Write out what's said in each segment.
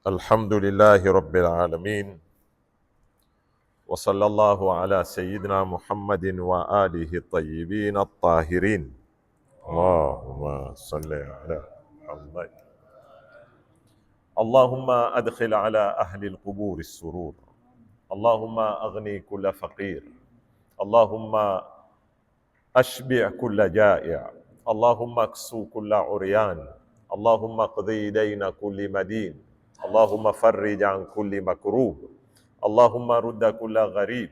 الحمد لله رب العالمين، وصلى الله على سيدنا محمد وآله الطيبين الطاهرين. اللهم صل على محمد. اللهم أدخل على أهل القبور السرور، اللهم أغني كل فقير، اللهم أشبع كل جائع، اللهم اكسو كل عريان، اللهم اقضي دين كل مدين، اللهم فرج عن كل مكروب، اللهم رد كل غريب،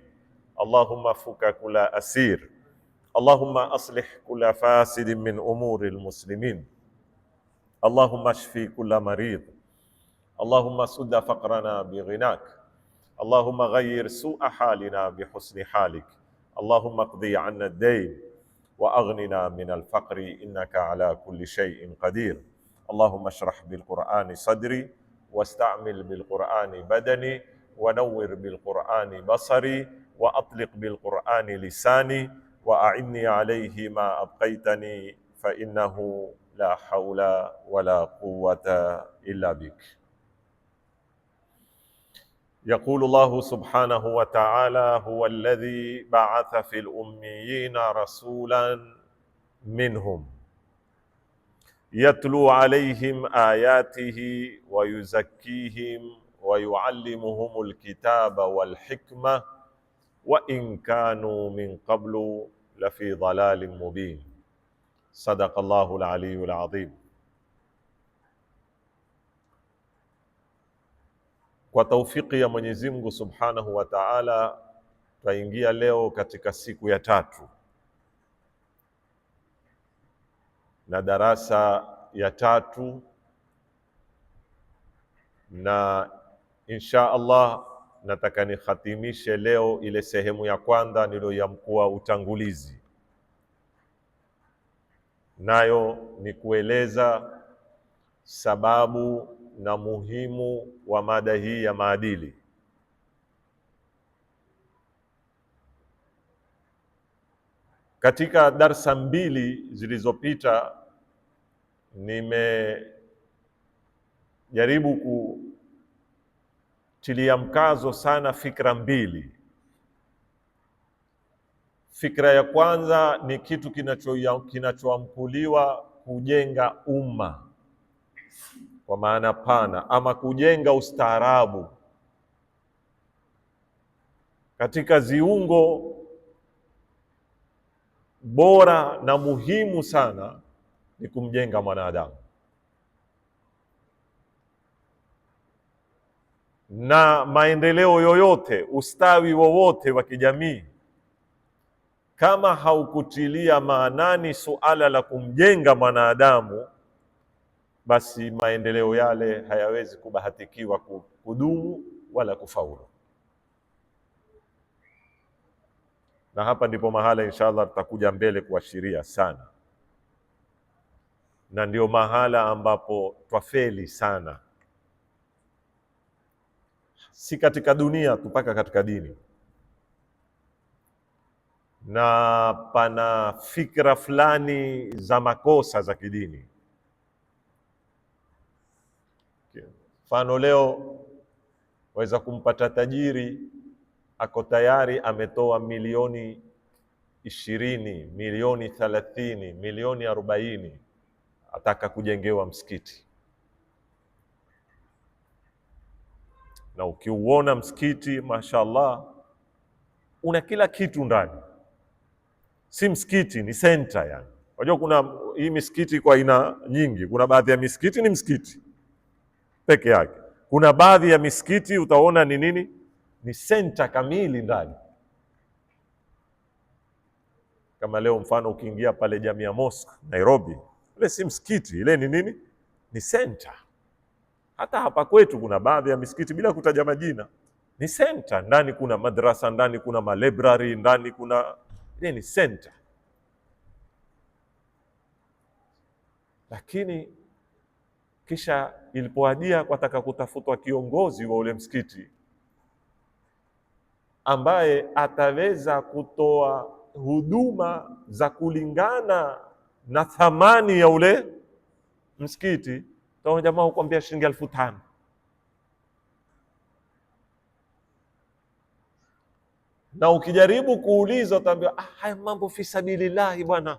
اللهم فك كل أسير، اللهم أصلح كل فاسد من أمور المسلمين، اللهم اشفي كل مريض، اللهم سد فقرنا بغناك، اللهم غير سوء حالنا بحسن حالك، اللهم اقضي عنا الدين وأغننا من الفقر إنك على كل شيء قدير. اللهم اشرح بالقرآن صدري، واستعمل بالقرآن بدني، ونور بالقرآن بصري، وأطلق بالقرآن لساني، وأعني عليه ما أبقيتني، فإنه لا حول ولا قوة إلا بك. يقول الله سبحانه وتعالى: هو الذي بعث في الأميين رسولا منهم يتلو عليهم آياته ويزكيهم ويعلمهم الكتاب والحكمة وإن كانوا من قبل لفي ضلال مبين. صدق الله العلي العظيم. Kwa taufiki ya Mwenyezi Mungu Subhanahu wa Ta'ala, tutaingia leo katika siku ya tatu na darasa ya tatu, na insha Allah nataka nikhatimishe leo ile sehemu ya kwanza niliyoyamkua utangulizi, nayo ni kueleza sababu na muhimu wa mada hii ya maadili. Katika darsa mbili zilizopita nimejaribu kutilia mkazo sana fikra mbili. Fikra ya kwanza ni kitu kinachoamkuliwa kujenga umma kwa maana pana, ama kujenga ustaarabu. Katika ziungo bora na muhimu sana ni kumjenga mwanadamu, na maendeleo yoyote, ustawi wowote wa kijamii, kama haukutilia maanani suala la kumjenga mwanadamu, basi maendeleo yale hayawezi kubahatikiwa kudumu wala kufaulu. Na hapa ndipo mahala inshallah tutakuja mbele kuashiria sana, na ndio mahala ambapo twafeli sana, si katika dunia tu, mpaka katika dini. Na pana fikra fulani za makosa za kidini. Mfano, leo waweza kumpata tajiri ako tayari ametoa milioni 20, milioni 30, milioni 40, ataka kujengewa msikiti. Na ukiuona msikiti, mashallah, una kila kitu ndani. Si msikiti, ni center yani. Unajua kuna hii misikiti kwa aina nyingi. Kuna baadhi ya misikiti ni msikiti peke yake. Kuna baadhi ya misikiti utaona ni nini? Ni center kamili ndani. Kama leo mfano ukiingia pale Jamia Mosque Nairobi, ile si msikiti, ile ni nini? Ni center. Hata hapa kwetu kuna baadhi ya misikiti, bila kutaja majina, ni center. Ndani kuna madrasa, ndani kuna malibrary, ndani kuna, ile ni center. Lakini kisha ilipoadia kwataka kutafutwa kiongozi wa ule msikiti ambaye ataweza kutoa huduma za kulingana na thamani ya ule msikiti, taona jamaa hukwambia shilingi 5,000. Na ukijaribu kuuliza utaambiwa haya mambo fi sabilillahi bwana.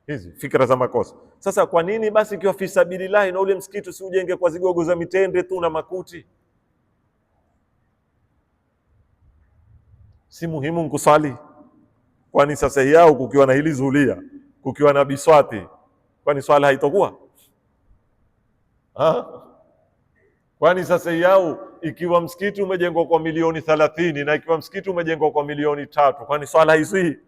Hizi fikra za makosa. Sasa kwa nini basi ikiwa fi sabilillahi na ule msikiti si ujenge kwa zigogo za mitende tu na makuti? Si muhimu nkusali? Kwani sasa yao kukiwa na hili zulia, kukiwa na biswati, kwani swala haitokuwa? Kwani sasa yao ikiwa msikiti umejengwa kwa milioni 30 na ikiwa msikiti umejengwa kwa milioni 3, kwani swala haiswi?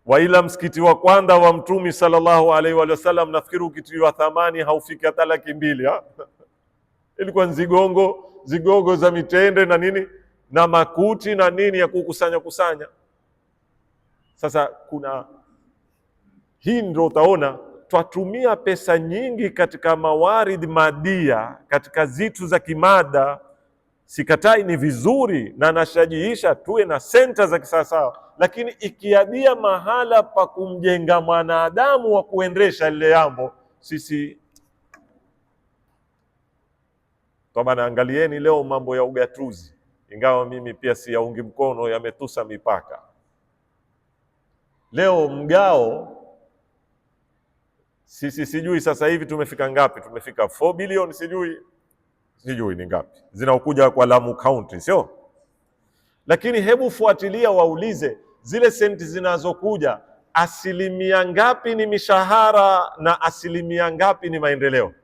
Waila msikiti wa kwanza wa Mtume sallallahu alaihi wa sallam nafikiri ukitiwa thamani haufiki hata 200,000. Ilikuwa zigogo za mitende na nini na makuti na nini ya kukusanya. Sasa kuna hii ndio utaona twatumia pesa nyingi katika mawarid madia, katika zitu za kimada. Sikatai, ni vizuri na nashajiisha tuwe na senta za kisasa, lakini ikiadia mahala pa kumjenga mwanadamu wa kuendesha lile jambo, sisi Tabana, angalieni leo mambo ya ugatuzi, ingawa mimi pia siyaungi mkono, yametusa mipaka. Leo mgao sisi sijui sasa hivi tumefika ngapi, tumefika 4 bilioni sijui ni ngapi zinaokuja kwa Lamu County, sio? Lakini hebu fuatilia, waulize zile senti zinazokuja, asilimia ngapi ni mishahara na asilimia ngapi ni maendeleo?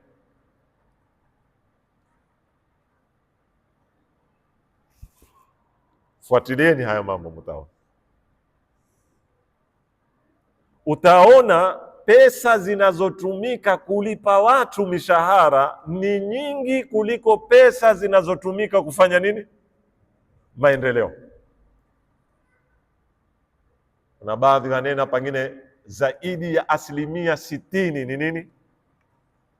Fuatilieni haya mambo, utaona pesa zinazotumika kulipa watu mishahara ni nyingi kuliko pesa zinazotumika kufanya nini? Maendeleo. Na baadhi wanena pengine zaidi ya 60% ni nini?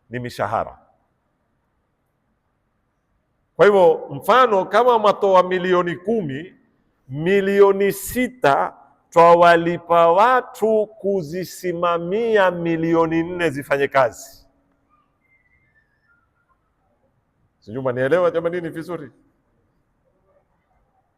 Ni mishahara. Kwa hivyo mfano kama matoa milioni 10, milioni 6 twawalipa watu kuzisimamia milioni 4 zifanye kazi. Sijui mnielewa jamani, ni vizuri.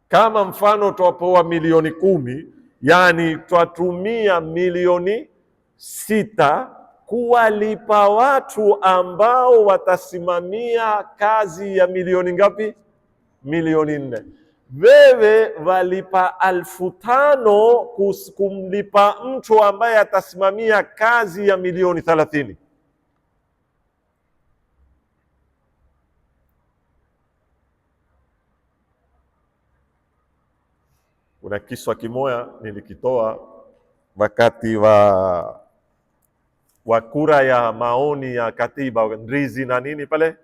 Kama mfano twapoa milioni 10, yani twatumia milioni 6 kuwalipa watu ambao watasimamia kazi ya milioni ngapi? Milioni 4. Wewe walipa 5,000 kumlipa mtu ambaye atasimamia kazi ya milioni 30. Kuna kiswa kimoya nilikitoa wakati wa kura ya maoni ya katiba, ndizi na nini pale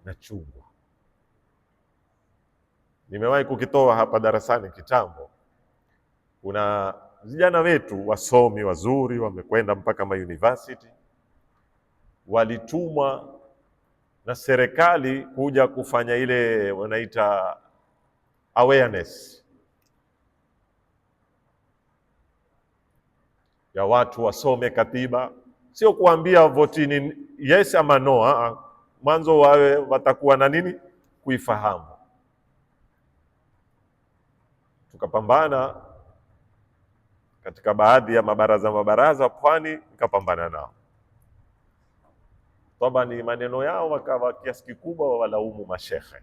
na chungwa. Nimewahi kukitoa hapa darasani kitambo. Kuna vijana wetu wasomi wazuri wamekwenda mpaka university, walitumwa na serikali kuja kufanya ile wanaita awareness ya watu wasome katiba, sio kuambia votini yes ama no, mwanzo wawe watakuwa na nini kuifahamu. Tukapambana katika baadhi ya mabaraza pwani, nikapambana nao. Toba ni maneno yao wakawa kiasi kikubwa walaumu mashekhe.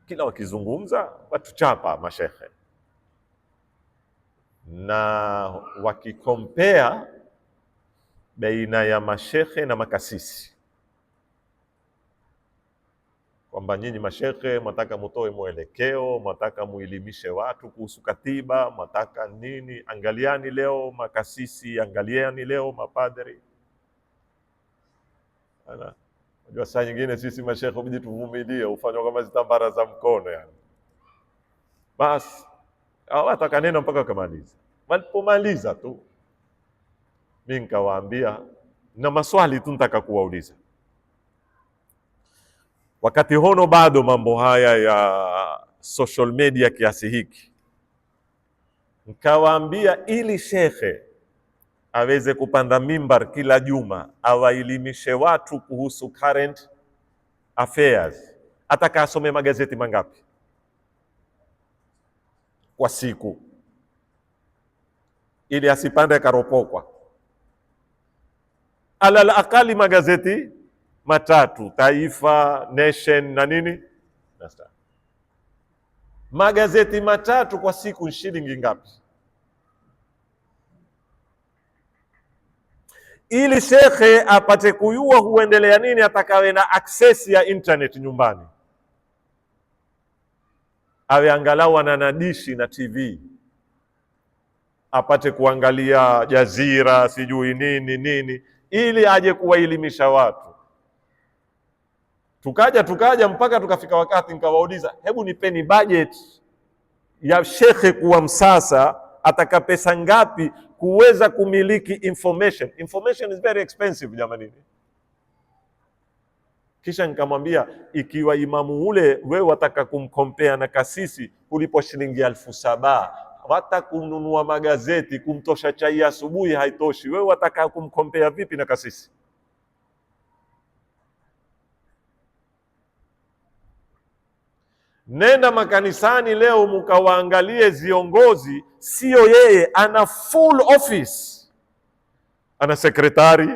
Kila wakizungumza watuchapa mashekhe, na wakikompea baina ya mashekhe na makasisi, kwamba nyinyi mashekhe mwataka mutoe mwelekeo, mwataka muelimishe watu kuhusu katiba, mwataka nini. Angaliani leo makasisi, angaliani leo mapadri. Unajua saa nyingine sisi mashekhe bidi tuvumilie, ufanywa kama zitambara za mkono yani. Basi hawataka neno mpaka wakamaliza. Walipomaliza tu mimi nikawaambia na maswali tu nitaka kuwauliza. Wakati hono bado mambo haya ya social media kiasi hiki, nikawaambia ili shekhe aweze kupanda mimbar kila juma awaelimishe watu kuhusu current affairs, ataka asome magazeti mangapi kwa siku ili asipande karopokwa? Alal akali magazeti matatu, Taifa, Nation na nini na Star. Magazeti matatu kwa siku shilingi ngapi? Ili shekhe apate kuyua huendelea nini, atakawe na access ya internet nyumbani, awe angalau ana nadishi na TV, apate kuangalia Jazira sijui nini, ili aje kuwaelimisha watu. Tukaja mpaka tukafika wakati nikawauliza, hebu nipeni budget ya shekhe kuwa msasa ataka pesa ngapi kuweza kumiliki information. Information is very expensive jamani. Kisha nikamwambia, ikiwa imamu ule wewe wataka kumkompea na kasisi kulipo shilingi 7,000, hata kununua magazeti kumtosha chai asubuhi haitoshi, wewe wataka kumkompea vipi na kasisi? Nenda makanisani leo mkawaangalie viongozi, sio yeye ana full office, ana sekretari,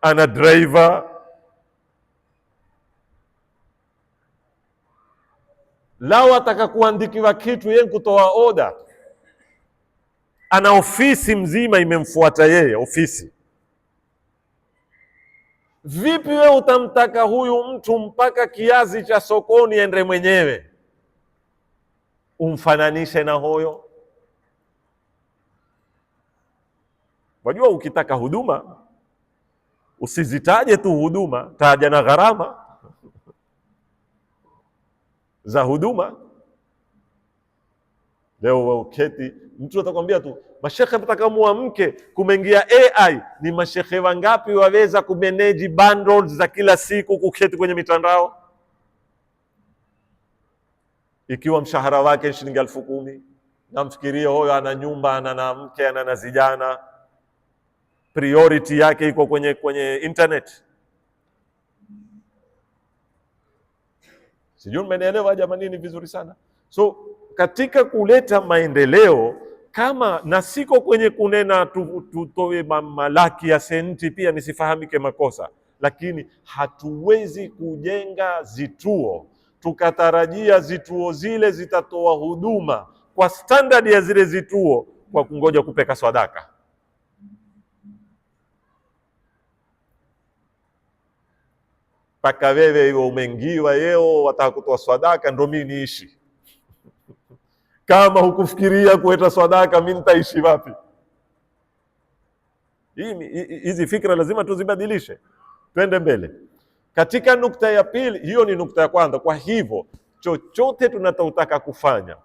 ana driver. Lao ataka kuandikiwa kitu yeye kutoa order, ana ofisi mzima imemfuata yeye ofisi. Vipi wewe utamtaka huyu mtu mpaka kiazi cha sokoni ende mwenyewe umfananishe na hoyo? Wajua, ukitaka huduma usizitaje tu huduma, taja na gharama za huduma. Leo wewe uketi, mtu atakwambia tu mashekhe mtaka muamke kumeingia AI. Ni mashekhe wangapi waweza kumanage bundles za kila siku kuketi kwenye mitandao? Ikiwa mshahara wake shilingi 10,000, namfikirie huyo ana nyumba, ana na mke, ana na vijana, priority yake iko kwenye internet. Sijui mmenielewa jamani, ni vizuri sana. So katika kuleta maendeleo, kama na siko kwenye kunena tutoe malaki ya senti, pia nisifahamike makosa, lakini hatuwezi kujenga zituo tukatarajia zituo zile zitatoa huduma kwa standard ya zile zituo kwa kungoja kupeka sadaka. Paka wewe umeingiwa yeo wataka kutoa sadaka ndo mimi niishi. Kama hukufikiria kuweta sadaka, mimi nitaishi wapi? Hizi fikra lazima tuzibadilishe, twende mbele. Katika nukta ya pili, hiyo ni nukta ya kwanza. Kwa hivyo chochote tunataka kufanya,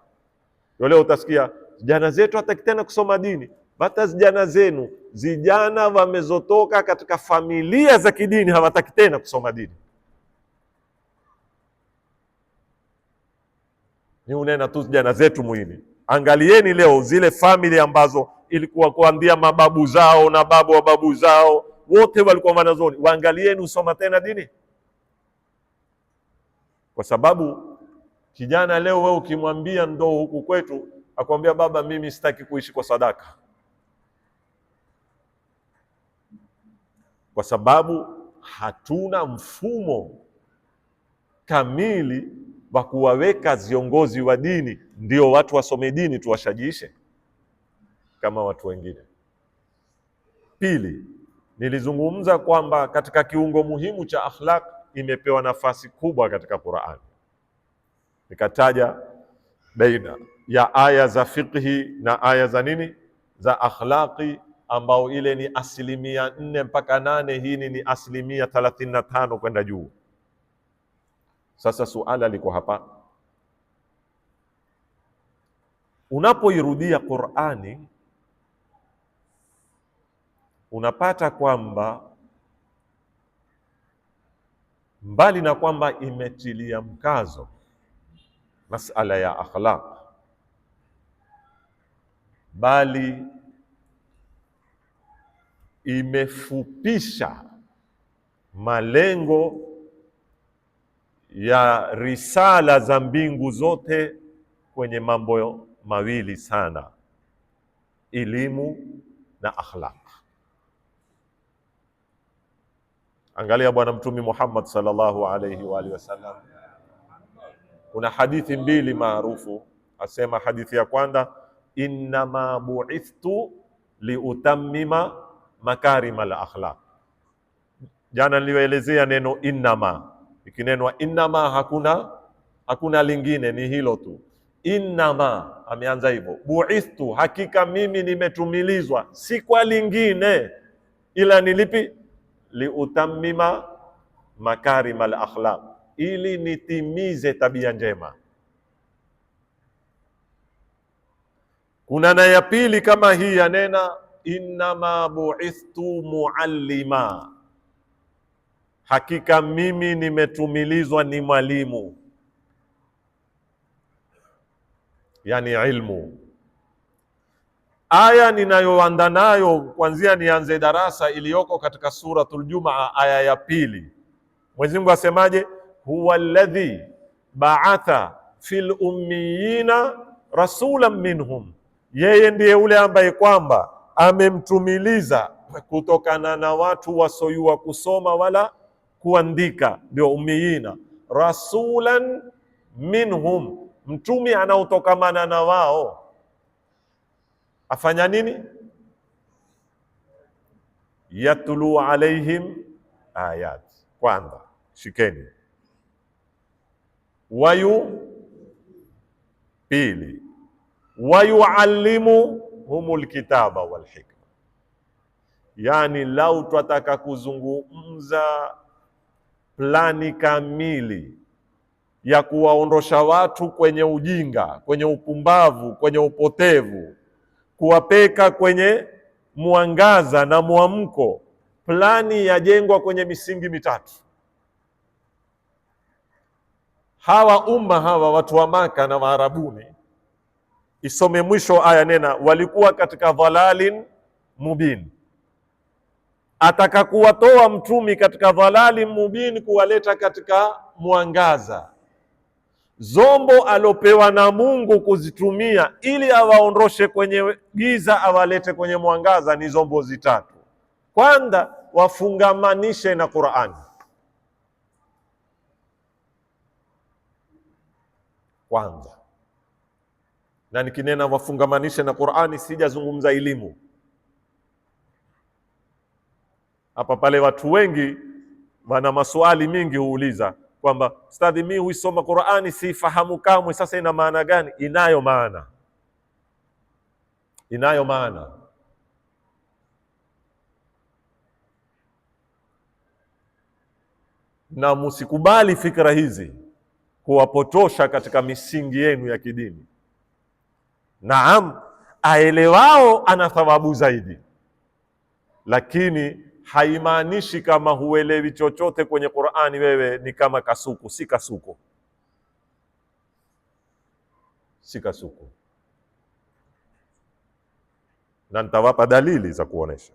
leo utasikia vijana zetu hataki tena kusoma dini. Hata vijana zenu, vijana wamezotoka katika familia za kidini hawataki tena kusoma dini. Ni unena tu vijana zetu muhimu. Angalieni leo zile family ambazo ilikuwa kuambia mababu zao na babu wa babu zao wote walikuwa wanazoni, waangalieni usoma tena dini. Kwa sababu kijana leo wewe ukimwambia ndo huku kwetu akwambia, baba mimi sitaki kuishi kwa sadaka. Kwa sababu hatuna mfumo kamili wa kuwaweka viongozi wa dini ndio watu wasome dini tuwashajiishe kama watu wengine. Pili, nilizungumza kwamba katika kiungo muhimu cha akhlaq imepewa nafasi kubwa katika Qur'an. Nikataja baina ya aya za fiqhi na aya za nini za akhlaqi, ambao ile ni 4 mpaka 8, hii ni 35 kwenda juu. Sasa suala liko hapa, unapoirudia Qur'ani unapata kwamba mbali na kwamba imetilia mkazo masala ya akhlaq, bali imefupisha malengo ya risala za mbingu zote kwenye mambo mawili sana: elimu na akhlaq. Angalia Bwana Mtume Muhammad sallallahu alayhi wa alihi wasallam, kuna hadithi mbili maarufu. Asema hadithi ya kwanza, innama bu'ithtu liutammima makarimal akhlaq. Jana nilielezea neno innama. Ikinenwa innama hakuna lingine, ni hilo tu. Innama ameanza hivyo, bu'ithtu, hakika mimi nimetumilizwa, si kwa lingine ila nilipi? Liutammima makarimal akhlaq, ili nitimize tabia njema. Kuna na ya pili kama hii yanena innama bu'ithtu muallima, hakika mimi nimetumilizwa ni mwalimu, yani ilmu. Aya ninayoanza nayo kwanzia nianze darasa iliyoko katika suratul Jumaa, aya ya pili. Mwenyezi Mungu asemaje? Huwa alladhi ba'atha fil ummiyina rasulan minhum, yeye ndiye ule ambaye kwamba amemtumiliza kutokana na watu wasoyua kusoma wala kuandika, ndio ummiyina. Rasulan minhum, mtumi anaotokamana na wao. Afanya nini? Yatlu alaihim ayat. Kwanza shikeni pili, wayuallimuhumul kitaba wal hikma. Yani lau twataka kuzungumza plani kamili ya kuwaondosha watu kwenye ujinga, kwenye upumbavu, kwenye upotevu, kuwapeka kwenye mwangaza na mwamko, plani yajengwa kwenye misingi mitatu. Hawa umma hawa watu wa Maka na Waarabuni, isome mwisho aya nena, walikuwa katika dhalalin mubin. Ataka kuwatoa mtumi katika dhalalin mubin, kuwaleta katika mwangaza. Zombo alopewa na Mungu kuzitumia ili awaondoshe kwenye giza awalete kwenye mwangaza ni zombo zitatu. Kwanza, wafungamanishe na Qur'ani. Kwanza, na nikinena wafungamanishe na Qur'ani sijazungumza elimu. Hapa pale watu wengi wana maswali mingi huuliza kwamba ustadhi, mimi huisoma Qur'ani sifahamu kamwe, sasa ina maana gani? Inayo maana, inayo maana. Na msikubali fikra hizi kuwapotosha katika misingi yenu ya kidini. Naam, aelewao ana thawabu zaidi, lakini haimaanishi kama huelewi chochote kwenye Qur'ani wewe ni kama kasuku. Si kasuku, si kasuku. Na nitawapa dalili za kuonesha.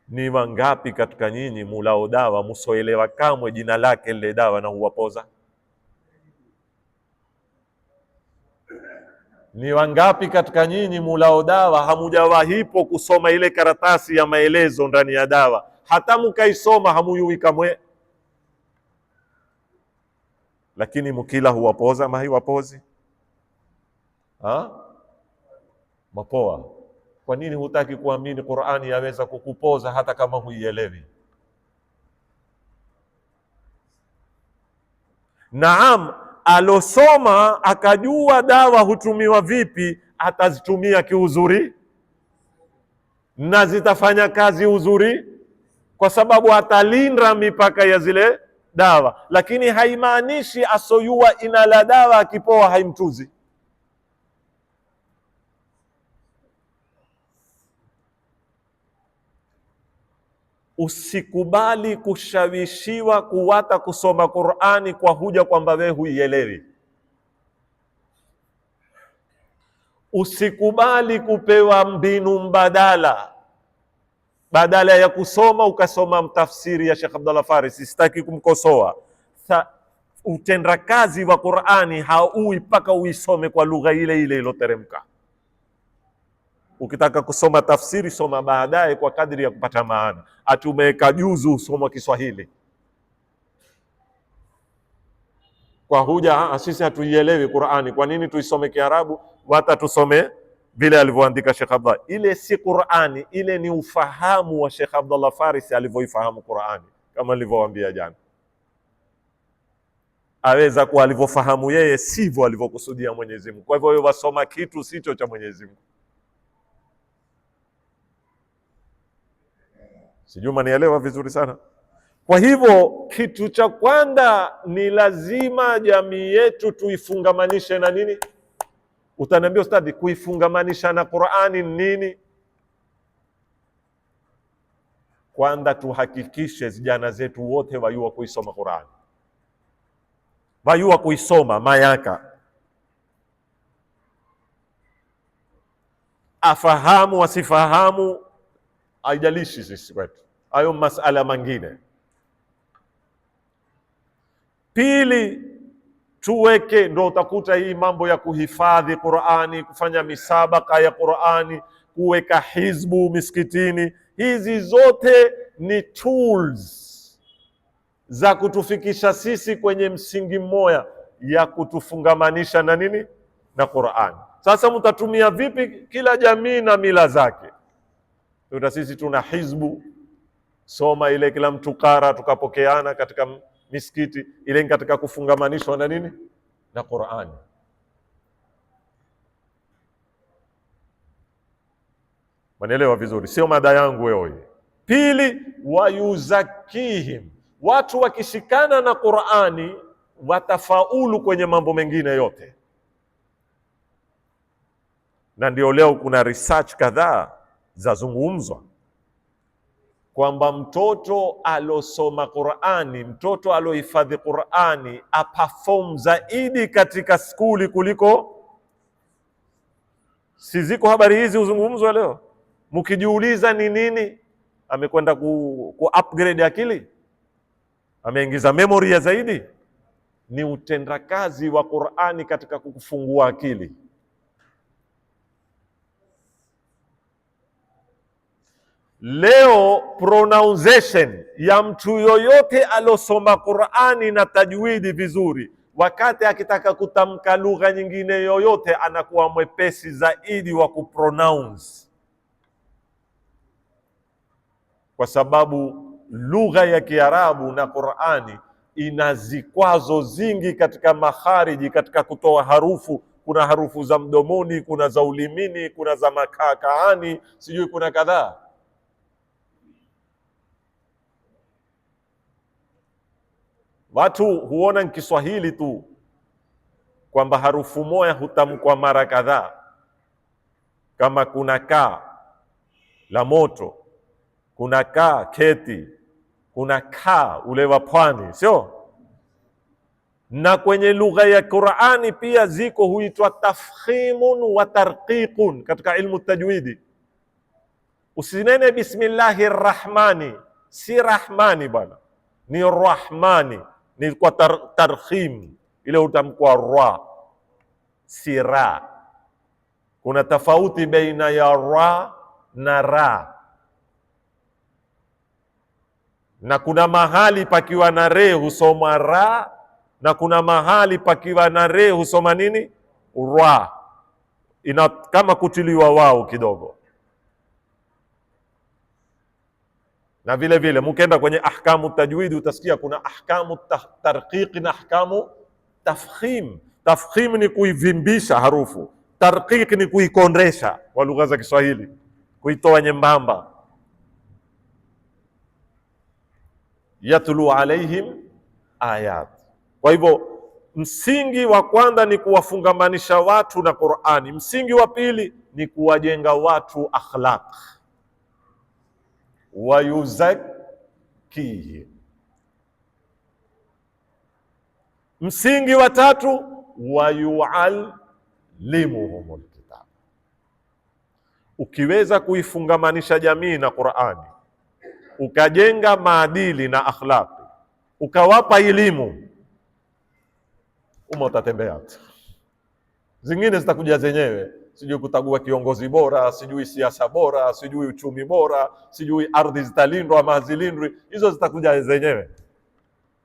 Ni wangapi katika nyinyi mulao dawa musoelewa kamwe jina lake lile dawa na huwapoza? Ni wangapi katika nyinyi mulao dawa hamujawahipo kusoma ile karatasi ya maelezo ndani ya dawa, hata mkaisoma hamuyui kamwe, lakini mkila huwapoza ama hiwapozi? Mapoa. Kwa nini hutaki kuamini Qur'ani yaweza kukupoza hata kama huielewi? Naam, alosoma akajua dawa hutumiwa vipi, atazitumia kiuzuri na zitafanya kazi uzuri, kwa sababu atalinda mipaka ya zile dawa. Lakini haimaanishi asoyua ina la dawa akipoa haimtuzi. Usikubali kushawishiwa kuwata kusoma Qur'ani kwa huja kwamba wewe huielewi. Usikubali kupewa mbinu mbadala, badala ya kusoma ukasoma tafsiri ya Sheikh Abdullah Farisi. Sitaki kumkosoa. Utendakazi wa Qur'ani haui mpaka uisome kwa lugha ile ile iloteremka. Ukitaka kusoma tafsiri, soma baadaye kwa kadri ya kupata maana. Ati umeweka juzu usoma Kiswahili kwa huja sisi hatuielewi Qur'ani, kwa nini tuisome Kiarabu? Hata tusome vile alivyoandika Sheikh Abdullah. Ile si Qur'ani, ile ni ufahamu wa Sheikh Abdullah Farisi alivyoifahamu Qur'ani. Kama nilivyowaambia jana, aweza kuwa alivyofahamu yeye sivyo alivyokusudia Mwenyezi Mungu. Kwa hivyo wewe wasoma kitu sicho cha Mwenyezi Mungu. Sijui manielewa vizuri sana. Kwa hivyo kitu cha kwanza ni lazima jamii yetu tuifungamanishe na nini? Utaniambia ustadi, kuifungamanisha na Qur'ani nini? Kwanza tuhakikishe vijana zetu wote wayua kuisoma Qur'ani, wayua kuisoma mayaka, afahamu wasifahamu, haijalishi sisi kwetu, hayo masala mengine. Pili, tuweke, ndo utakuta hii mambo ya kuhifadhi Qur'ani, kufanya misabaka ya Qur'ani, kuweka hizbu misikitini, hizi zote ni tools za kutufikisha sisi kwenye msingi mmoja ya kutufungamanisha na nini? Na Qur'ani. Sasa mtatumia vipi? Kila jamii na mila zake. Tuta sisi tuna hizbu, soma ile kila mtu kara, tukapokeana katika misikiti ile, katika kufungamanishwa na nini? Na Qur'ani. Manielewa vizuri, sio mada yangu wewe. Pili, wayuzakihim, watu wakishikana na Qur'ani watafaulu kwenye mambo mengine yote. Na ndio leo kuna research kadhaa zazungumzwa kwamba mtoto alosoma Qur'ani, mtoto alohifadhi Qur'ani aperform zaidi katika skuli kuliko. Si ziko habari hizi uzungumzwa leo? Mkijiuliza ni nini? Amekwenda ku upgrade akili, ameingiza memory ya zaidi. Ni utendakazi wa Qur'ani katika kukufungua akili. Leo pronunciation ya mtu yoyote alosoma Qur'ani na tajwidi vizuri, wakati akitaka kutamka lugha nyingine yoyote anakuwa mwepesi zaidi wa kupronounce, kwa sababu lugha ya Kiarabu na Qur'ani ina zikwazo zingi katika makhariji, katika kutoa harufu. Kuna harufu za mdomoni, kuna za ulimini, kuna za makakaani, sijui kuna kadhaa. Watu huona ni Kiswahili tu kwamba harufu moja hutamkwa mara kadhaa, kama kuna kaa la moto, kuna kaa keti, kuna kaa ule wa pwani, sio? Na kwenye lugha ya Qur'ani pia ziko huitwa tafkhimun wa tarqiqun katika ilmu tajwidi. Usinene bismillahir rahmani, si rahmani bwana, ni rahmani, ni kwa tarkhim, ile utamkwa ra, si ra. Kuna tofauti baina ya ra na ra, na kuna mahali pakiwa na re husoma ra, na kuna mahali pakiwa na re husoma nini? Ra. Ina kama kutiliwa wao kidogo. Na vile vile mkienda kwenye ahkamu tajwidi utasikia kuna ahkamu tarqiq na ahkamu tafkhim. Tafkhim ni kuivimbisha harufu, tarqiq ni kuikondesha kwa lugha za Kiswahili, kuitoa nyembamba. Yatlu alaihim ayat. Kwa hivyo msingi wa kwanza ni kuwafungamanisha watu na Qur'ani. Msingi wa pili ni kuwajenga watu akhlaq, wayuzakihim. Msingi wa tatu, wayuallimuhumul kitab. Ukiweza kuifungamanisha jamii na Qur'ani, ukajenga maadili na akhlaqi, ukawapa elimu, utatembea tu. Zingine zitakuja zenyewe, sijui kutagua kiongozi bora, sijui siasa bora, sijui uchumi bora, sijui ardhi zitalindwa ama hazilindwi. Hizo zitakuja zenyewe.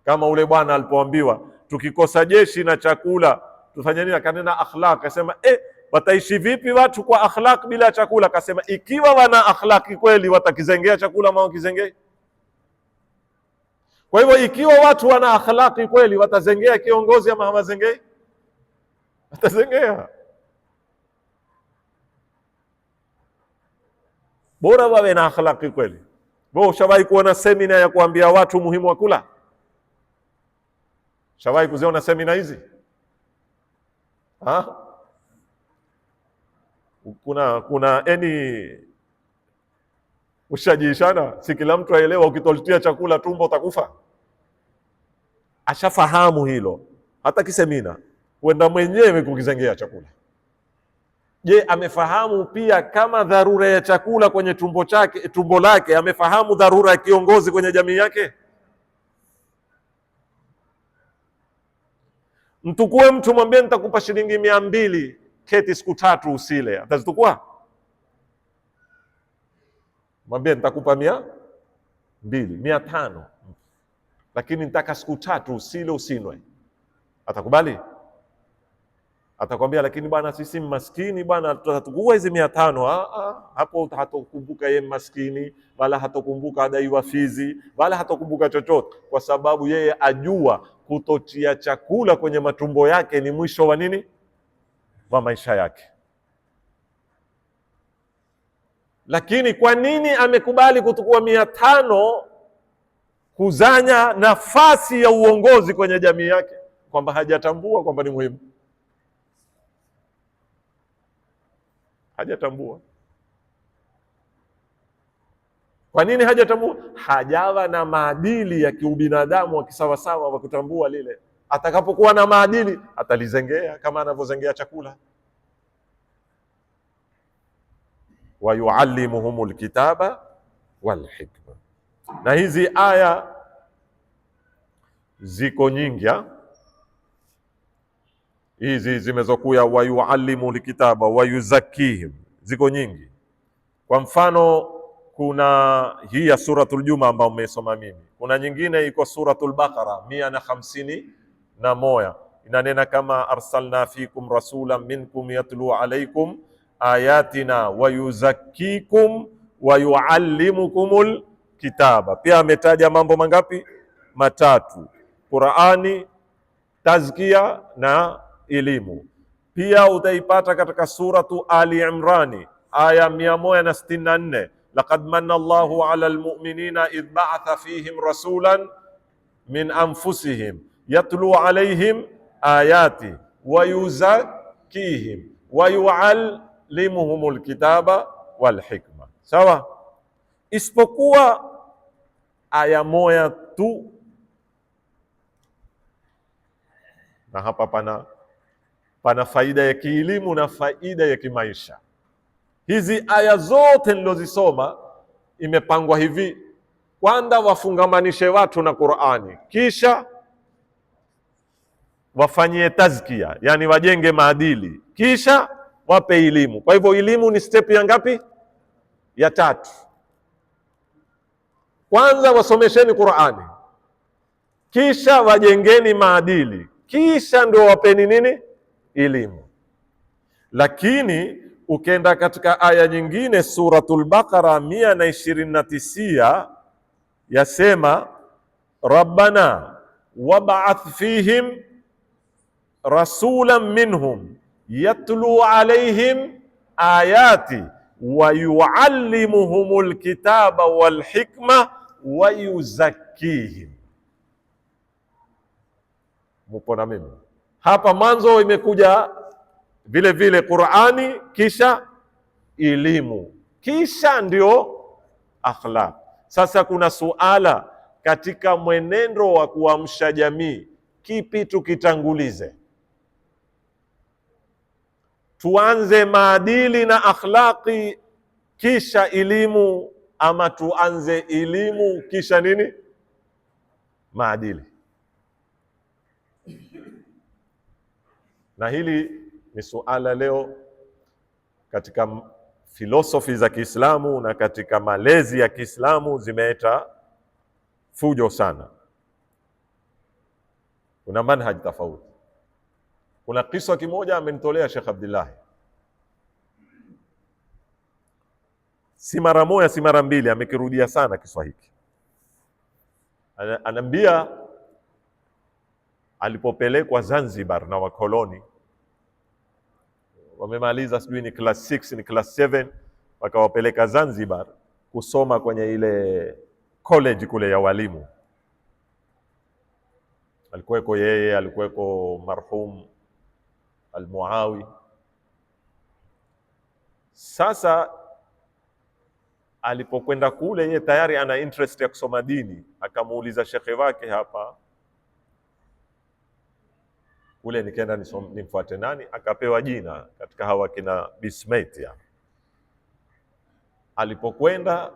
Kama ule bwana alipoambiwa tukikosa jeshi na chakula tufanye nini, akanena akhlaq. Akasema wataishi vipi watu kwa akhlaq bila chakula? Akasema ikiwa wana akhlaqi kweli watakizengea chakula ama wakizengea. Kwa hivyo ikiwa watu wana akhlaqi kweli watazengea kiongozi ama hawazengei? Watazengea. Bora wawe na akhlaqi kweli. Wewe ushawahi kuona semina ya kuambia watu muhimu wa kula? Shawahi kuziona semina hizi? Kuna ushajishana, si kila mtu aelewa ukitoltia chakula tumbo utakufa. Ashafahamu hilo. Hata kisemina huenda mwenyewe kukizengea chakula. Je, amefahamu pia kama dharura ya chakula kwenye tumbo lake, amefahamu dharura ya kiongozi kwenye jamii yake? Mtukue mtu mwambie nitakupa shilingi 200, keti siku 3 usile, atazitukua? Mwambie nitakupa 200, 500, lakini nitaka siku 3 usile usinwe, atakubali? Atakwambia lakini bwana sisi maskini bwana, tutatukua hizi 500. Hapo hatokumbuka yeye maskini, wala hatokumbuka adaiwa fizi, wala hatokumbuka chochote, kwa sababu yeye ajua kutotia chakula kwenye matumbo yake ni mwisho wa nini? Wa maisha yake. Lakini kwa nini amekubali kutukua 500 kuzanya nafasi ya uongozi kwenye jamii yake? Kwamba hajatambua kwamba ni muhimu. Hajatambua. Kwa nini hajatambua? Hajawa na maadili ya kiubinadamu wa kisawasawa wa kutambua lile. Atakapokuwa na maadili atalizengea kama anavyozengea chakula. Wa yuallimuhumul kitaba wal hikma. Na hizi aya ziko nyingi. Hizi zimezokuya wa yuallimul kitaba wa yuzakkihim, ziko nyingi. Kwa mfano kuna hii ya suratul Juma ambayo umesoma mimi. Kuna nyingine iko suratul Baqara 151, inanena kama arsalna fikum rasulan minkum yatlu alaykum ayatina wa yuzakkikum wa yuallimukumul kitaba. Pia ametaja mambo mangapi? 3: Qur'ani, tazkia na elimu. Pia utaipata katika suratu Ali Imrani aya 164, laqad manna Allahu ala almu'minina idh ba'atha fihim rasulan min anfusihim yatlu alayhim ayati wa yuzakkihim wa yuallimuhumul kitaba wal hikma. Sawa? Isipokuwa aya moja tu, na hapa pana faida ya kielimu na faida ya kimaisha. Hizi aya zote nilozisoma imepangwa hivi: kwanza wafungamanishe watu na Qur'ani, kisha wafanyie tazkia, yani wajenge maadili, kisha wape elimu. Kwa hivyo elimu ni step ya ngapi? Ya 3. Kwanza wasomesheni Qur'ani, kisha wajengeni maadili, kisha ndio wapeni nini? Elimu. Lakini ukenda katika aya nyingine suratul Baqara 129 yasema rabbana wab'ath fihim rasulan minhum yatlu alayhim ayati wa yuallimuhumul kitaba wal hikma wa yuzakkihim. Mupo na mimi hapa? Mwanzo imekuja vile vile Qur'ani, kisha elimu, kisha ndio akhlaq. Sasa kuna suala katika mwenendo wa kuamsha jamii, kipi tukitangulize? Tuanze maadili na akhlaqi kisha elimu, ama tuanze elimu kisha nini? Maadili. Na hili ni suala leo katika filosofi za Kiislamu na katika malezi ya Kiislamu zimeleta fujo sana. Kuna manhaj tofauti. Kuna kisa kimoja amenitolea Sheikh Abdullah, si mara moja si mara mbili, amekirudia sana kisa hiki. Anaambia alipopelekwa Zanzibar na wakoloni, wamemaliza sijui ni class 6 ni class 7, wakawapeleka Zanzibar kusoma kwenye ile college kule ya walimu. Alikuweko yeye, alikuweko marhum Al-Muawi. Sasa alipokwenda kule, yeye tayari ana interest ya kusoma dini, akamuuliza shekhe wake hapa kule, nikaenda nimfuate nani, akapewa jina katika hawa kina Bismate ya. Alipokwenda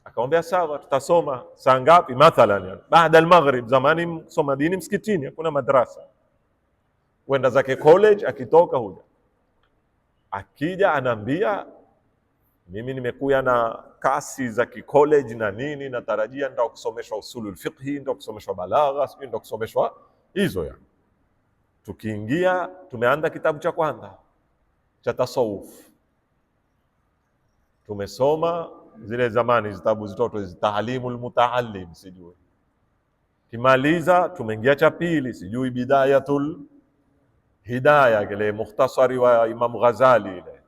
akamwambia sawa, tutasoma saa ngapi? Mathalan baada al-maghrib, zamani soma dini msikitini, hakuna madrasa. Kwenda zake college, akitoka huja akija anaambia mimi nimekuja na kasi za college na nini, natarajia ndio kusomeshwa usulul fiqhi, ndio kusomeshwa balagha, sio ndio kusomeshwa hizo ya. Tukiingia tumeanza kitabu cha kwanza cha tasawuf, tumesoma zile zamani zitabu zitoto Tahlimul Mutaallim, sijui kimaliza tumeingia cha pili, sijui Bidayatul Hidayah, kile mukhtasari wa Imam Ghazali ile,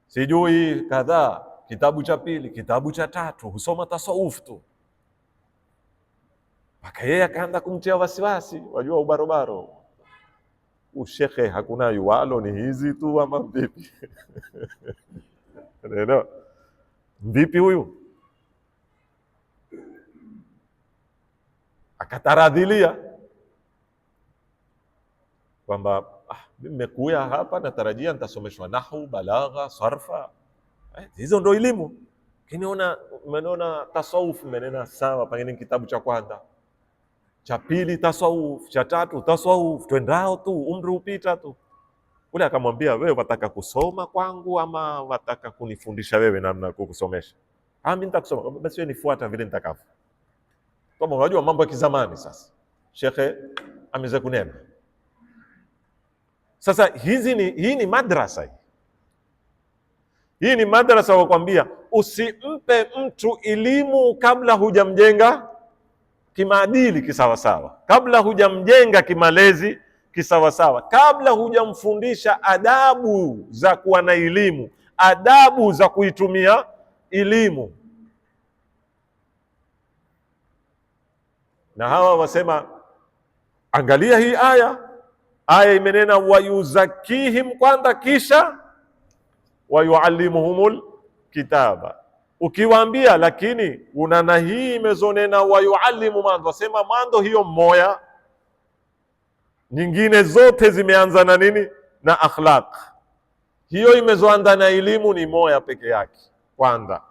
sijui kadhaa, kitabu cha pili, kitabu cha tatu, husoma tasawuf tu. Mpaka yeye akaanza kumtia wasiwasi, wajua ubarobaro ushekhe, hakuna yuwalo, ni hizi tu ama vipi? Neno vipi huyu? Akataradhilia kwamba nimekuja hapa natarajia nitasomeshwa nahwu, balagha, sarfa, hizo ndo elimu. Kiniona umeona tasawuf, umenena sawa, pengine kitabu cha kwanza, cha pili tasawuf, cha tatu tasawuf, twendao tu, umri upita tu. Ule akamwambia, wewe wataka kusoma kwangu ama wataka kunifundisha wewe namna kukusomesha? Mimi nitakusoma, basi wewe nifuata vile nitakavyo. Kama unajua mambo ya kizamani. Sasa shekhe ameweza kunena. Sasa hii ni madrasa. Hii ni madrasa wakwambia, usimpe mtu elimu kabla hujamjenga kimaadili kisawasawa, kabla hujamjenga kimalezi kisawasawa, kabla hujamfundisha adabu za kuwa na elimu, adabu za kuitumia elimu. Na hawa wasema, angalia hii aya imenena wayuzakihim kwanza, kisha wayuallimuhumul kitaba. Ukiwaambia lakini unana hii imezonena wayuallimu mando, wasema mando hiyo mmoja, nyingine zote zimeanza na nini? Na akhlaq. Hiyo imezoanza na elimu ni moja peke yake kwanza.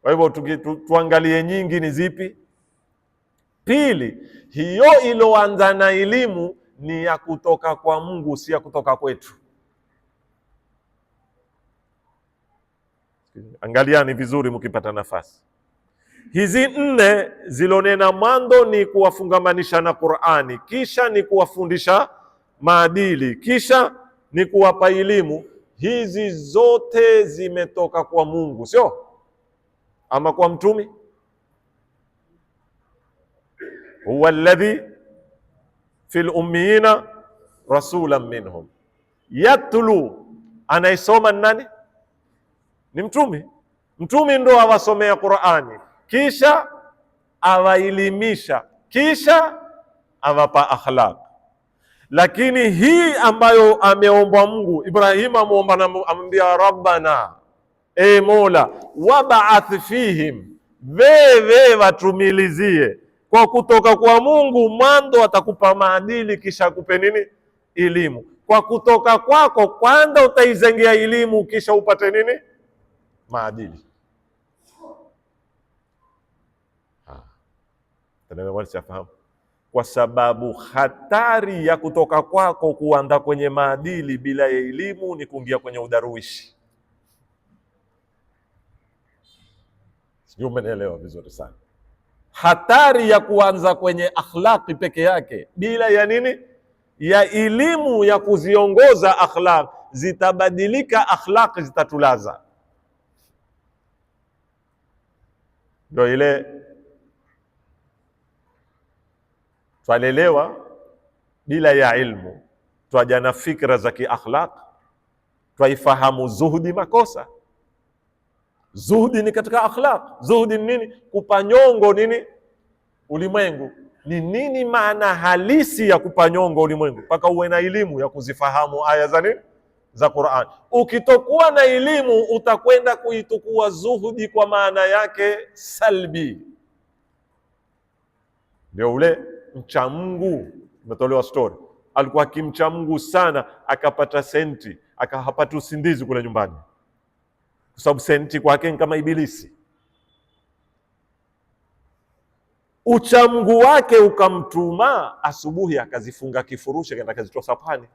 Kwa hivyo tuangalie nyingi ni zipi. Pili, hiyo iloanza na elimu ni ya kutoka kwa Mungu, si ya kutoka kwetu. Angaliani vizuri mkipata nafasi. Hizi nne zilonena mando ni kuwafungamanisha na Qur'ani, kisha ni kuwafundisha maadili, kisha ni kuwapa elimu. Hizi zote zimetoka kwa Mungu, sio ama kwa mtumi. Huwa alladhi fil ummiyina rasulan minhum yatlu, anaisoma nani? Ni mtumi. Mtumi ndo awasomea Qur'ani, kisha awaelimisha, kisha awapa akhlaq. Lakini hii ambayo ameomba Mungu, Ibrahim ameomba na amwambia Rabbana, e Mola, wab'ath fihim, wewe watumilizie. Kwa kutoka kwa Mungu mwanzo atakupa maadili, kisha akupe nini? Elimu. Kwa kutoka kwako kwanza utaizengea elimu, kisha upate nini? Maadili. kwa sababu hatari ya kutoka kwako kuanda kwenye maadili bila ya elimu ni kuingia kwenye udarwishi. Sijui umenielewa vizuri sana. Hatari ya kuanza kwenye akhlaqi peke yake bila ya nini? Ya elimu ya kuziongoza akhlaq, zitabadilika akhlaqi, zitatulaza. Ndio ile twalelewa bila ya ilmu, twaja na fikra za kiakhlaq, twaifahamu zuhudi makosa. Zuhudi ni katika akhlaq. Zuhudi ni nini? Kupanyongo nini ulimwengu. Ni nini maana halisi ya kupanyongo ulimwengu? Mpaka uwe na elimu ya kuzifahamu aya za nini za Qur'an. Ukitokuwa na elimu utakwenda kuitukua zuhudi kwa maana yake salbi. Ndio ule mcha Mungu, umetolewa story, alikuwa akimcha Mungu sana, akapata senti, akapata usindizi kule nyumbani, kwa sababu senti kwake ni kama ibilisi. Uchamungu wake ukamtuma asubuhi akazifunga kifurushi, akaenda akazitoa sapani,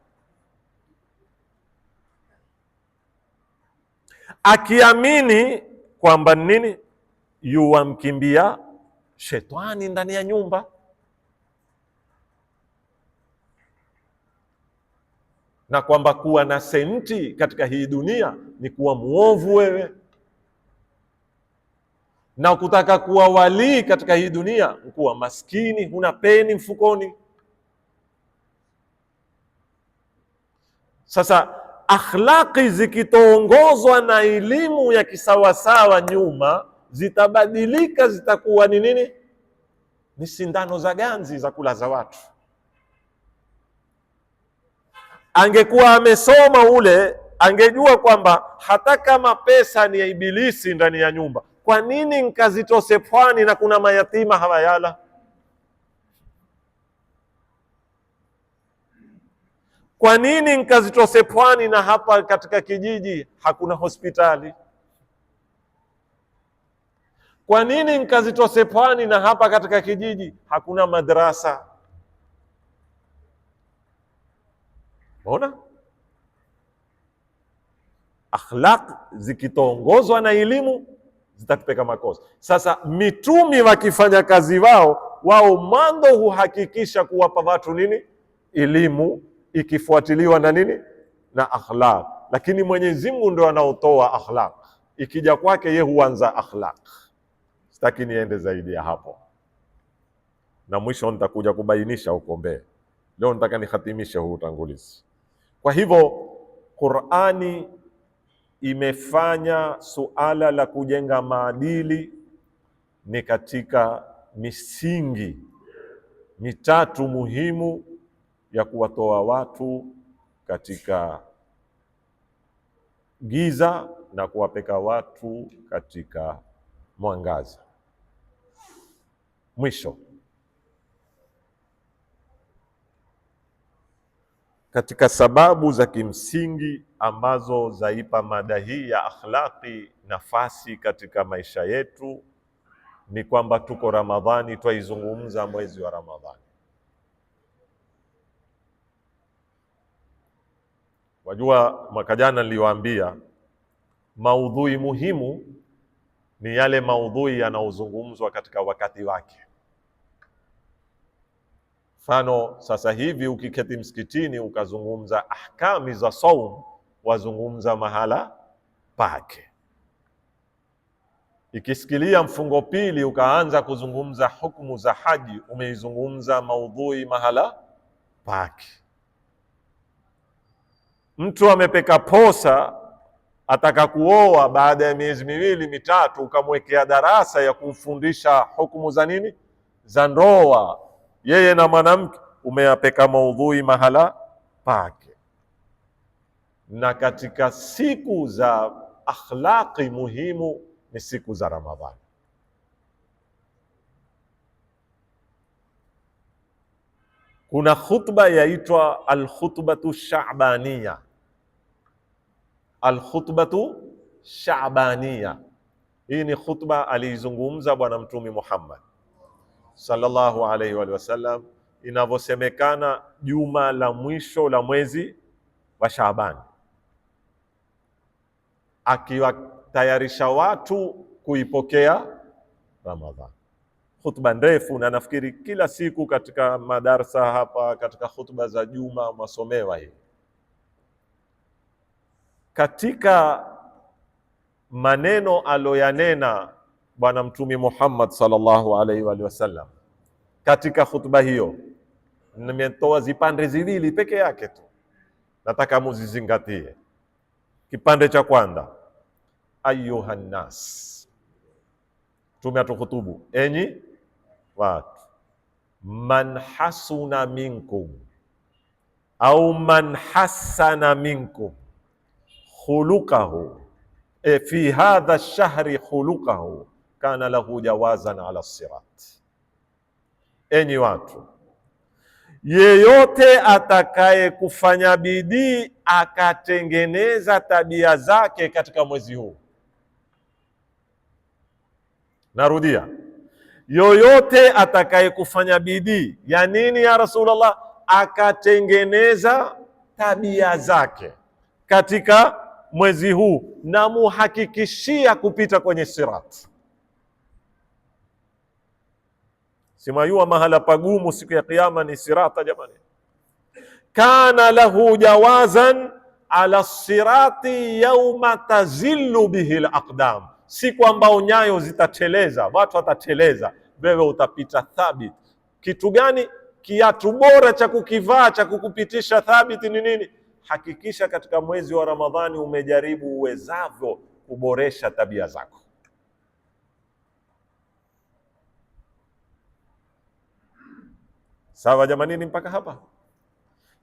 akiamini kwamba nini, yuwamkimbia shetani ndani ya nyumba. Na kwamba kuwa na senti katika hii dunia ni kuwa muovu wewe, na kutaka kuwa walii katika hii dunia kuwa maskini, huna peni mfukoni. Sasa akhlaqi zikitoongozwa na elimu ya kisawasawa nyuma, zitabadilika, zitakuwa ni nini? Ni sindano za ganzi za kulaza watu. Angekuwa amesoma ule, angejua kwamba hata kama pesa ni ya ibilisi ndani ya nyumba, kwa nini nkazitose pwani na kuna mayatima hawayala? Kwa nini nkazitose pwani na hapa katika kijiji hakuna hospitali? Kwa nini nkazitose pwani na hapa katika kijiji hakuna madrasa? Ona, akhlaq zikitoongozwa na elimu zitatupeka makosa. Sasa mitumi wakifanya kazi wao mwanzo huhakikisha kuwapa watu nini? Elimu, ikifuatiliwa na nini? Na akhlaq. Lakini Mwenyezi Mungu ndio anaotoa akhlaq, ikija kwake yeye huanza akhlaq. Sitaki niende zaidi ya hapo, na mwisho nitakuja kubainisha huko mbele. Leo nataka nihatimishe huu utangulizi. Kwa hivyo Qur'ani imefanya suala la kujenga maadili ni katika misingi mitatu muhimu ya kuwatoa watu katika giza na kuwapeka watu katika mwangaza. Mwisho, katika sababu za kimsingi ambazo zaipa mada hii ya akhlaqi nafasi katika maisha yetu ni kwamba tuko Ramadhani, twaizungumza mwezi wa Ramadhani. Wajua, mwaka jana niliwaambia maudhui muhimu ni yale maudhui yanayozungumzwa katika wakati wake. Mfano, sasa hivi ukiketi msikitini ukazungumza ahkami za saum, wazungumza mahala pake. Ikisikilia mfungo pili ukaanza kuzungumza hukumu za haji, umeizungumza maudhui mahala pake. Mtu amepeka posa, ataka kuoa, baada ya miezi miwili mitatu ukamwekea darasa ya kumfundisha hukumu za nini? Za ndoa, yeye na mwanamke, umeyapeka maudhui mahala pake. Na katika siku za akhlaqi muhimu ni siku za Ramadhani. Kuna khutba yaitwa al-khutbatu sha'baniya. Al-khutbatu sha'baniya, hii ni khutba aliizungumza Bwana Mtume Muhammad sallallahu alaihi wa sallam inavyosemekana juma la mwisho la mwezi wa Shaaban, akiwatayarisha watu kuipokea Ramadhani. Khutba ndefu, na nafikiri kila siku katika madarasa hapa, katika khutba za juma masomewa hii. Katika maneno aloyanena Bwana Mtume Muhammad sallallahu alaihi wa sallam katika khutba hiyo, nimetoa zipande ziwili peke yake tu, nataka muzizingatie. Kipande cha kwanza, ayuhan nas, Mtume atukhutubu, enyi watu, man hasuna minkum au man hasana minkum khuluqahu fi hadha ash-shahri khuluqahu kana lahu jawazan ala sirat. Enyi watu, yeyote atakaye kufanya bidii akatengeneza tabia zake katika mwezi huu, narudia, yoyote atakaye kufanya bidii ya nini ya Rasulullah? Akatengeneza tabia zake katika mwezi huu, na muhakikishia kupita kwenye sirat. Simayua mahala pagumu siku ya Kiyama ni sirata jamani. Kana lahu jawazan ala sirati yauma tazillu bihi alaqdam, siku ambao nyayo zitateleza, watu watateleza, wewe utapita thabit. Kitu gani? Kiatu bora cha kukivaa cha kukupitisha thabiti ni nini? Hakikisha katika mwezi wa Ramadhani umejaribu uwezavyo kuboresha tabia zako. Sawa jamanini mpaka hapa?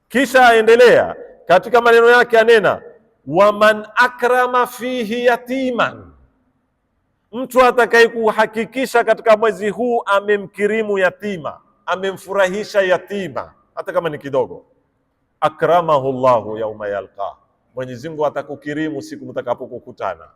Kisha aendelea katika maneno yake, anena waman akrama fihi yatiman, mtu atakaye kuhakikisha katika mwezi huu amemkirimu yatima, amemfurahisha yatima hata kama ni kidogo, akramahu Allahu yauma yalqa, Mwenyezi Mungu atakukirimu siku mtakapokutana.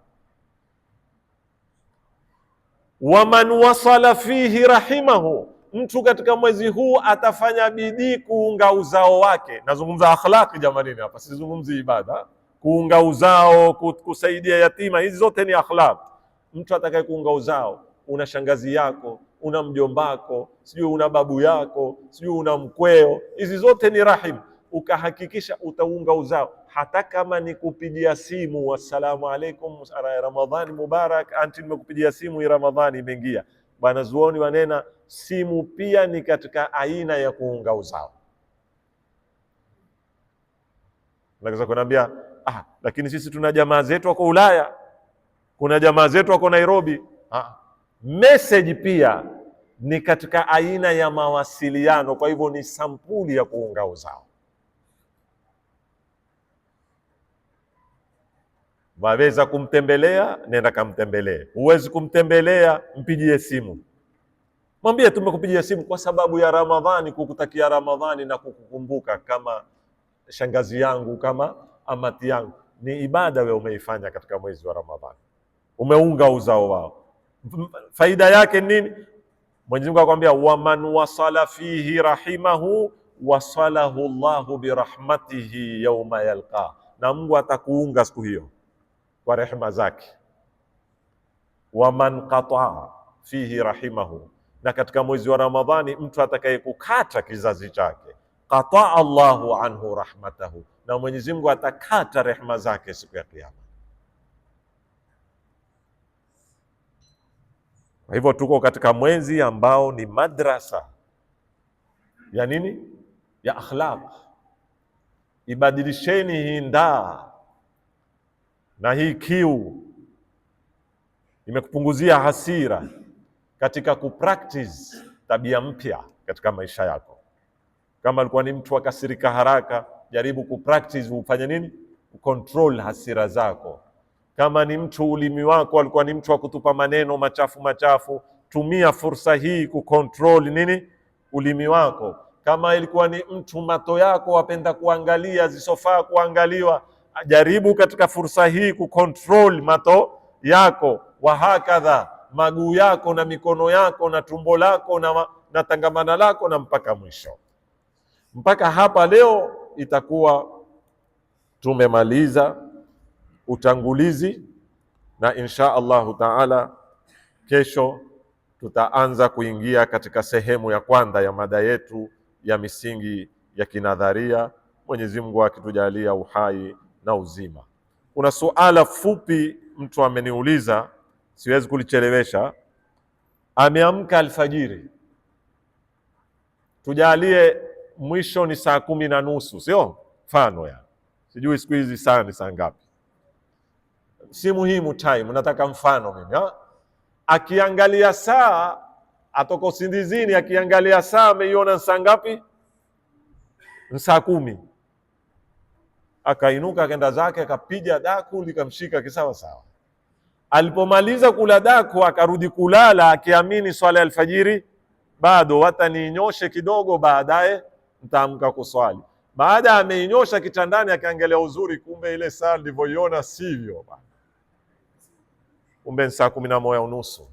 Waman wasala fihi rahimahu, mtu katika mwezi huu atafanya bidii kuunga uzao wake. Nazungumza akhlaqi jamanini hapa, sizungumzi ibada. Kuunga uzao, kusaidia yatima, hizi zote ni akhlaq. Mtu atakaye kuunga uzao, una shangazi yako, una mjombako, sijui una babu yako, sijui una mkweo, hizi zote ni rahim. Ukahakikisha utaunga uzao, hata kama ni kupigia simu, wassalamu alaikum, Ramadhani mubarak, anti nimekupigia simu, Ramadhani imeingia. Bwana zuoni wanena simu pia ni katika aina ya kuunga uzao. Naweza kuniambia lakini sisi tuna jamaa zetu wako Ulaya, kuna jamaa zetu wako Nairobi. Message pia ni katika aina ya mawasiliano, kwa hivyo ni sampuli ya kuunga uzao. Waweza kumtembelea, nenda kamtembelee. Huwezi kumtembelea, mpigie simu, mwambie tumekupigia simu kwa sababu ya Ramadhani, kukutakia Ramadhani na kukukumbuka kama shangazi yangu, kama amati yangu. Ni ibada wewe umeifanya katika mwezi wa Ramadhani, umeunga uzao wao. Faida yake nini? Mwenyezi Mungu akwambia waman wasala fihi rahimahu wasalahu Allahu birahmatihi yauma yalqa, na Mungu atakuunga siku hiyo kwa rehema zake. Waman qataa fihi rahimahu, na katika mwezi wa Ramadhani mtu atakaye kukata kizazi chake, qataa Allahu anhu rahmatahu, na Mwenyezi Mungu atakata rehema zake siku ya Kiyama. Kwa hivyo tuko katika mwezi ambao ni madrasa ya nini? Ya akhlaq. Ibadilisheni hii ndaa na hii kiu, imekupunguzia hasira katika kupractice tabia mpya katika maisha yako. Kama alikuwa ni mtu akasirika haraka, jaribu kupractice ufanye nini? Control hasira zako. Kama ni mtu ulimi wako alikuwa ni mtu wa kutupa maneno machafu, tumia fursa hii kucontrol nini? Ulimi wako. Kama ilikuwa ni mtu mato yako wapenda kuangalia zisofaa kuangaliwa, jaribu katika fursa hii kucontrol mato yako. Wahakadha, maguu yako na mikono yako na tumbo lako na tangamana lako na mpaka mwisho. Mpaka hapa leo itakuwa tumemaliza utangulizi, na insha Allahu taala kesho tutaanza kuingia katika sehemu ya kwanza ya mada yetu ya misingi ya kinadharia, Mwenyezi Mungu akitujalia uhai na uzima. Kuna suala fupi mtu ameniuliza, siwezi kulichelewesha. Ameamka alfajiri, tujalie mwisho ni saa 10:30, sio mfano ya sijui siku hizi saa ni saa ngapi, si muhimu time, nataka mfano mimi akiangalia saa, atoka usindizini, akiangalia saa ameiona saa ngapi? Saa 10. Akainuka akaenda zake, akapiga daku likamshika kisawa sawa. Alipomaliza kula daku akarudi kulala akiamini swala ya alfajiri bado, wataniinyoshe kidogo baadaye nitaamka kuswali. Baada ameinyosha kitandani akaangalia uzuri, kumbe ile saa ndivyoiona sivyo, kumbe saa 11:30.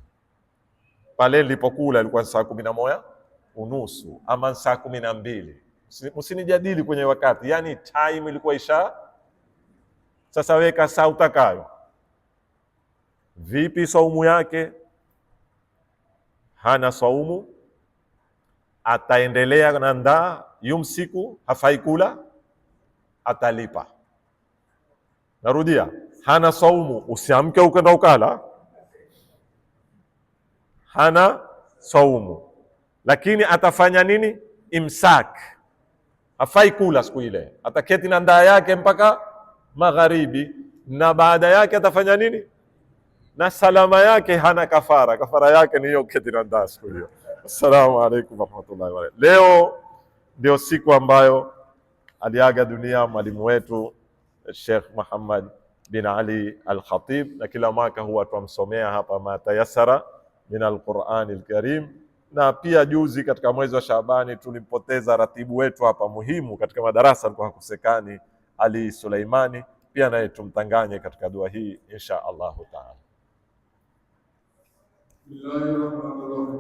Pale nilipokula ilikuwa saa 11:30 ama saa 12. Msinijadili kwenye wakati, yani time ilikuwa isha. Sasa weka saa utakayo. Vipi saumu yake? Hana saumu, ataendelea na ndaa, yumsiku, hafai kula, atalipa. Narudia, hana saumu, usiamke ukenda ukala, hana saumu, lakini atafanya nini? Imsak, hafai kula siku ile, ataketi na ndaa yake mpaka magharibi, na baada yake atafanya nini? Na salama yake hana kafara, kafara yake ni hiyo keti na ndaa siku hiyo. Assalamu alaikum warahmatullahi wabarakatuh. Leo ndio siku ambayo aliaga dunia mwalimu wetu Sheikh Muhammad bin Ali Al-Khatib, na kila mwaka huwa twamsomea hapa matayasara min al-Qur'an al-Karim. Na pia juzi katika mwezi wa Shaabani tulimpoteza ratibu wetu hapa muhimu katika madarasa, alikuwa hakusekani, Ali Suleimani, pia naye tumtanganye katika dua hii insha Allahu taala. Bismillahirrahmanirrahim.